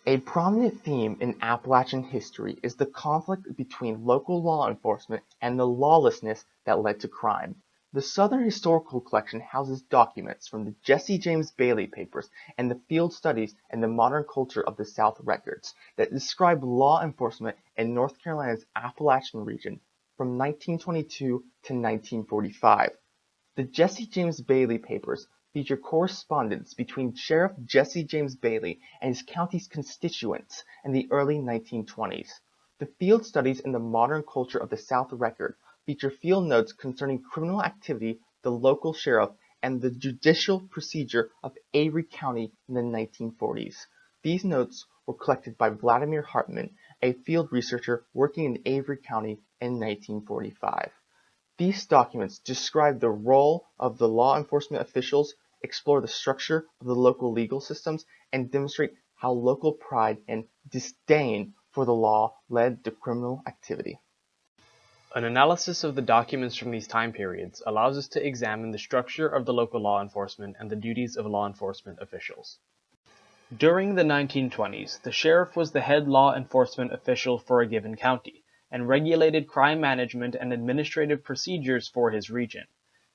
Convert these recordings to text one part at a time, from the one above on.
A prominent theme in Appalachian history is the conflict between local law enforcement and the lawlessness that led to crime. The Southern Historical Collection houses documents from the Jesse James Bailey papers and the Field Studies and the Modern Culture of the South records that describe law enforcement in North Carolina's Appalachian region from 1922 to 1945. The Jesse James Bailey papers feature correspondence between Sheriff Jesse James Bailey and his county's constituents in the early 1920s. The Field Studies in the Modern Culture of the South record feature field notes concerning criminal activity, the local sheriff, and the judicial procedure of Avery County in the 1940s. These notes were collected by Vladimir Hartman, a field researcher working in Avery County in 1945. These documents describe the role of the law enforcement officials, explore the structure of the local legal systems, and demonstrate how local pride and disdain for the law led to criminal activity. An analysis of the documents from these time periods allows us to examine the structure of the local law enforcement and the duties of law enforcement officials. During the 1920s, the sheriff was the head law enforcement official for a given county, and regulated crime management and administrative procedures for his region.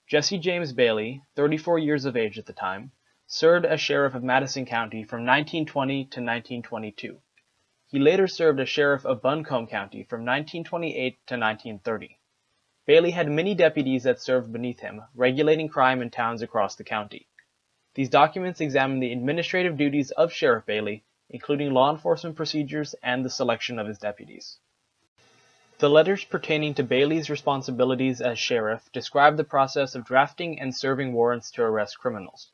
Jesse James Bailey, 34 years of age at the time, served as sheriff of Madison County from 1920 to 1922. He later served as sheriff of Buncombe County from 1928 to 1930. Bailey had many deputies that served beneath him, regulating crime in towns across the county. These documents examine the administrative duties of Sheriff Bailey, including law enforcement procedures and the selection of his deputies. The letters pertaining to Bailey's responsibilities as sheriff describe the process of drafting and serving warrants to arrest criminals.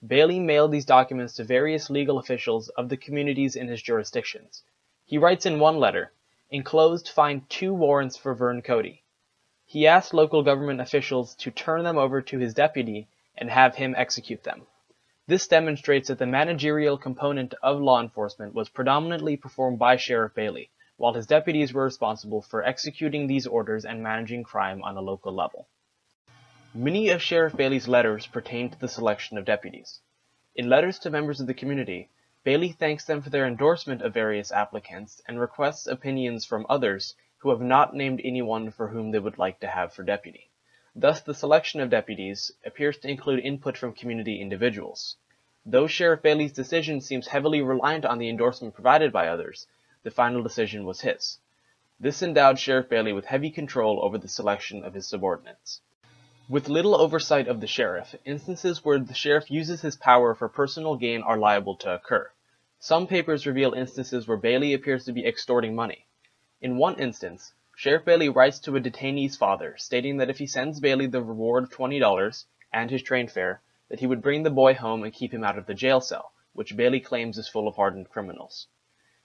Bailey mailed these documents to various legal officials of the communities in his jurisdictions. He writes in one letter, "Enclosed find 2 warrants for Vern Cody." He asked local government officials to turn them over to his deputy and have him execute them. This demonstrates that the managerial component of law enforcement was predominantly performed by Sheriff Bailey, while his deputies were responsible for executing these orders and managing crime on a local level. Many of Sheriff Bailey's letters pertain to the selection of deputies. In letters to members of the community, Bailey thanks them for their endorsement of various applicants and requests opinions from others who have not named anyone for whom they would like to have for deputy. Thus, the selection of deputies appears to include input from community individuals. Though Sheriff Bailey's decision seems heavily reliant on the endorsement provided by others, the final decision was his. This endowed Sheriff Bailey with heavy control over the selection of his subordinates. With little oversight of the sheriff, instances where the sheriff uses his power for personal gain are liable to occur. Some papers reveal instances where Bailey appears to be extorting money. In one instance, Sheriff Bailey writes to a detainee's father, stating that if he sends Bailey the reward of $20 and his train fare, that he would bring the boy home and keep him out of the jail cell, which Bailey claims is full of hardened criminals.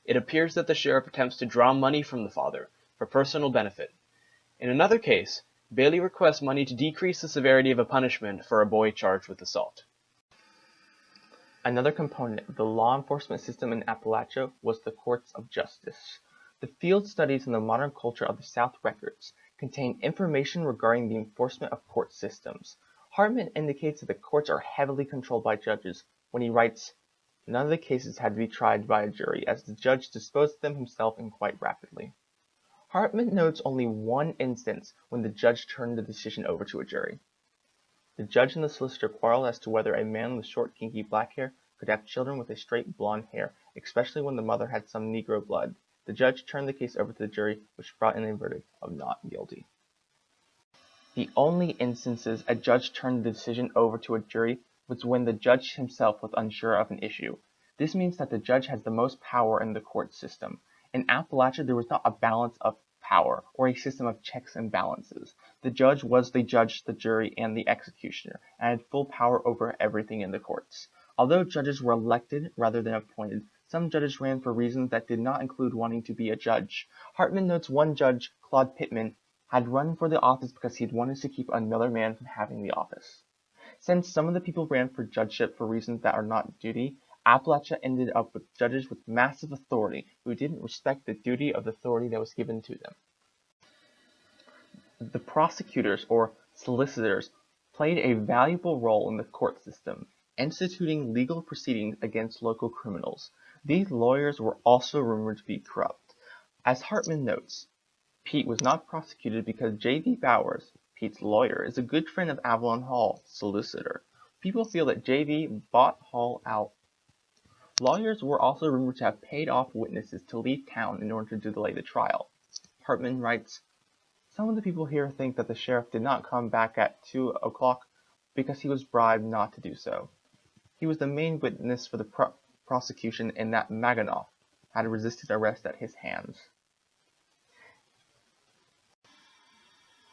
It appears that the sheriff attempts to draw money from the father for personal benefit. In another case, Bailey requests money to decrease the severity of a punishment for a boy charged with assault. Another component of the law enforcement system in Appalachia was the courts of justice. The Field Studies in the Modern Culture of the South records contain information regarding the enforcement of court systems. Hartman indicates that the courts are heavily controlled by judges when he writes, "None of the cases had to be tried by a jury, as the judge disposed of them himself and quite rapidly." Hartman notes only one instance when the judge turned the decision over to a jury. The judge and the solicitor quarreled as to whether a man with short, kinky black hair could have children with a straight blonde hair, especially when the mother had some Negro blood. The judge turned the case over to the jury, which brought in a verdict of not guilty. The only instances a judge turned the decision over to a jury was when the judge himself was unsure of an issue. This means that the judge has the most power in the court system. In Appalachia, there was not a balance of power or a system of checks and balances. The judge was the judge, the jury, and the executioner, and had full power over everything in the courts. Although judges were elected rather than appointed, some judges ran for reasons that did not include wanting to be a judge. Hartman notes one judge, Claude Pittman, had run for the office because he had wanted to keep another man from having the office. Since some of the people ran for judgeship for reasons that are not duty, Appalachia ended up with judges with massive authority who didn't respect the duty of the authority that was given to them. The prosecutors, or solicitors, played a valuable role in the court system, instituting legal proceedings against local criminals. These lawyers were also rumored to be corrupt. As Hartman notes, Pete was not prosecuted because J.V. Bowers, Pete's lawyer, is a good friend of Avalon Hall, solicitor. People feel that J.V. bought Hall out. Lawyers were also rumored to have paid off witnesses to leave town in order to delay the trial. Hartman writes, "Some of the people here think that the sheriff did not come back at 2 o'clock because he was bribed not to do so. He was the main witness for the prosecution and that Maganoff had resisted arrest at his hands."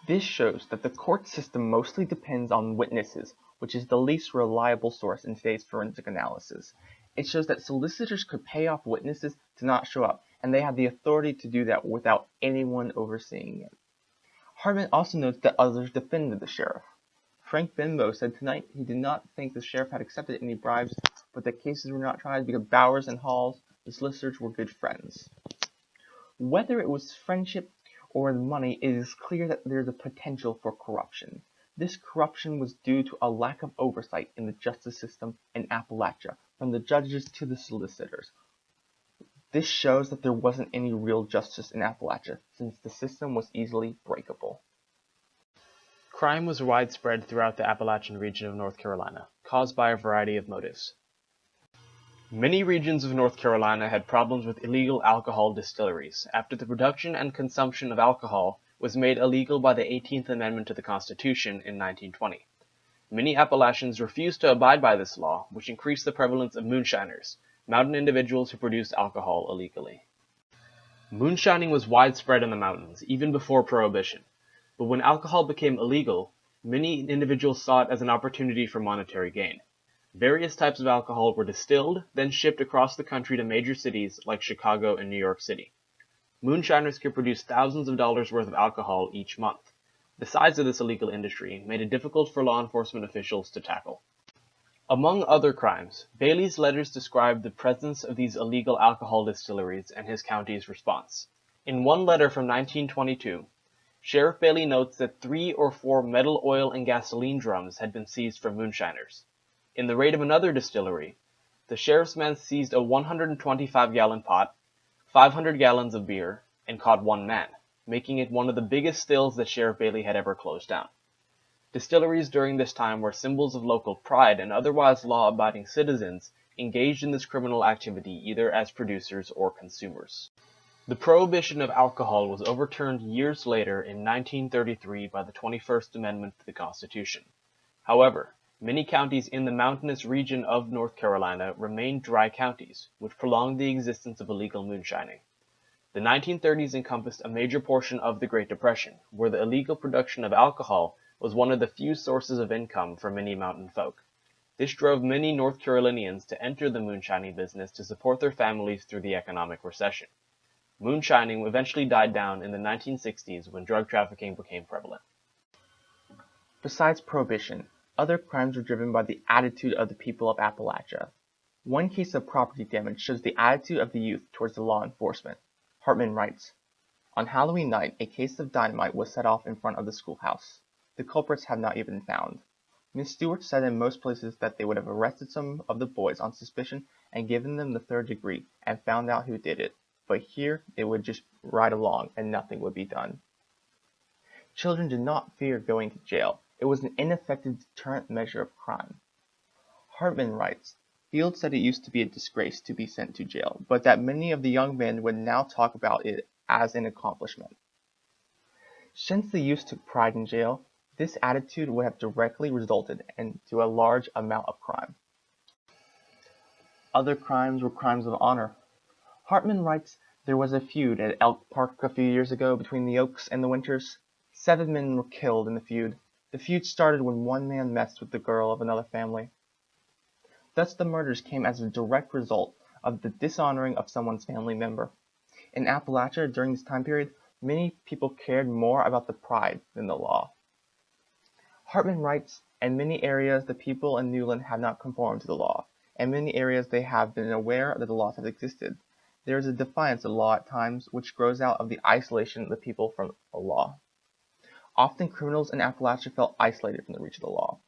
This shows that the court system mostly depends on witnesses, which is the least reliable source in today's forensic analysis. It shows that solicitors could pay off witnesses to not show up, and they have the authority to do that without anyone overseeing it. Hartman also notes that others defended the sheriff. Frank Benbow said tonight he did not think the sheriff had accepted any bribes, but that cases were not tried because Bowers and Halls, the solicitors, were good friends. Whether it was friendship or the money, it is clear that there is a potential for corruption. This corruption was due to a lack of oversight in the justice system in Appalachia, from the judges to the solicitors. This shows that there wasn't any real justice in Appalachia, since the system was easily breakable. Crime was widespread throughout the Appalachian region of North Carolina, caused by a variety of motives. Many regions of North Carolina had problems with illegal alcohol distilleries after the production and consumption of alcohol was made illegal by the 18th Amendment to the Constitution in 1920. Many Appalachians refused to abide by this law, which increased the prevalence of moonshiners, mountain individuals who produced alcohol illegally. Moonshining was widespread in the mountains, even before Prohibition, but when alcohol became illegal, many individuals saw it as an opportunity for monetary gain. Various types of alcohol were distilled, then shipped across the country to major cities like Chicago and New York City. Moonshiners could produce thousands of dollars worth of alcohol each month. The size of this illegal industry made it difficult for law enforcement officials to tackle. Among other crimes, Bailey's letters described the presence of these illegal alcohol distilleries and his county's response. In one letter from 1922, Sheriff Bailey notes that 3 or 4 metal, oil, and gasoline drums had been seized from moonshiners. In the raid of another distillery, the sheriff's men seized a 125-gallon pot, 500 gallons of beer, and caught 1 man, making it one of the biggest stills that Sheriff Bailey had ever closed down. Distilleries during this time were symbols of local pride, and otherwise law-abiding citizens engaged in this criminal activity either as producers or consumers. The prohibition of alcohol was overturned years later in 1933 by the 21st Amendment to the Constitution. However, many counties in the mountainous region of North Carolina remained dry counties, which prolonged the existence of illegal moonshining. The 1930s encompassed a major portion of the Great Depression, where the illegal production of alcohol was one of the few sources of income for many mountain folk. This drove many North Carolinians to enter the moonshining business to support their families through the economic recession. Moonshining eventually died down in the 1960s when drug trafficking became prevalent. Besides Prohibition, other crimes were driven by the attitude of the people of Appalachia. One case of property damage shows the attitude of the youth towards the law enforcement. Hartman writes, "On Halloween night, a case of dynamite was set off in front of the schoolhouse. The culprits have not even been found. Miss Stewart said in most places that they would have arrested some of the boys on suspicion and given them the 3rd degree and found out who did it, but here it would just ride along and nothing would be done." Children did not fear going to jail. It was an ineffective deterrent measure of crime. Hartman writes, "Field said it used to be a disgrace to be sent to jail, but that many of the young men would now talk about it as an accomplishment." Since the youth took pride in jail, this attitude would have directly resulted into a large amount of crime. Other crimes were crimes of honor. Hartman writes, "There was a feud at Elk Park a few years ago between the Oaks and the Winters. 7 men were killed in the feud. The feud started when one man messed with the girl of another family. Thus the murders came as a direct result of the dishonoring of someone's family member. In Appalachia during this time period, many people cared more about the pride than the law." Hartman writes, "In many areas the people in Newland have not conformed to the law. In many areas they have been aware that the laws have existed. There is a defiance of law at times which grows out of the isolation of the people from the law. Often criminals in Appalachia felt isolated from the reach of the law.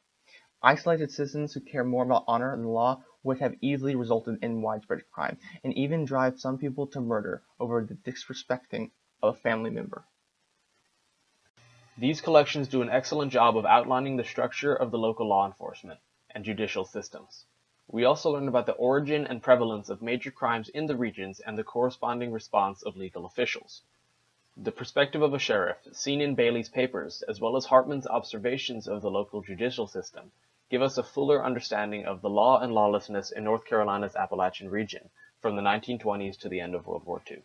Isolated citizens who care more about honor than the law would have easily resulted in widespread crime, and even drive some people to murder over the disrespecting of a family member. These collections do an excellent job of outlining the structure of the local law enforcement and judicial systems. We also learn about the origin and prevalence of major crimes in the regions and the corresponding response of legal officials. The perspective of a sheriff, seen in Bailey's papers, as well as Hartman's observations of the local judicial system, give us a fuller understanding of the law and lawlessness in North Carolina's Appalachian region from the 1920s to the end of World War II.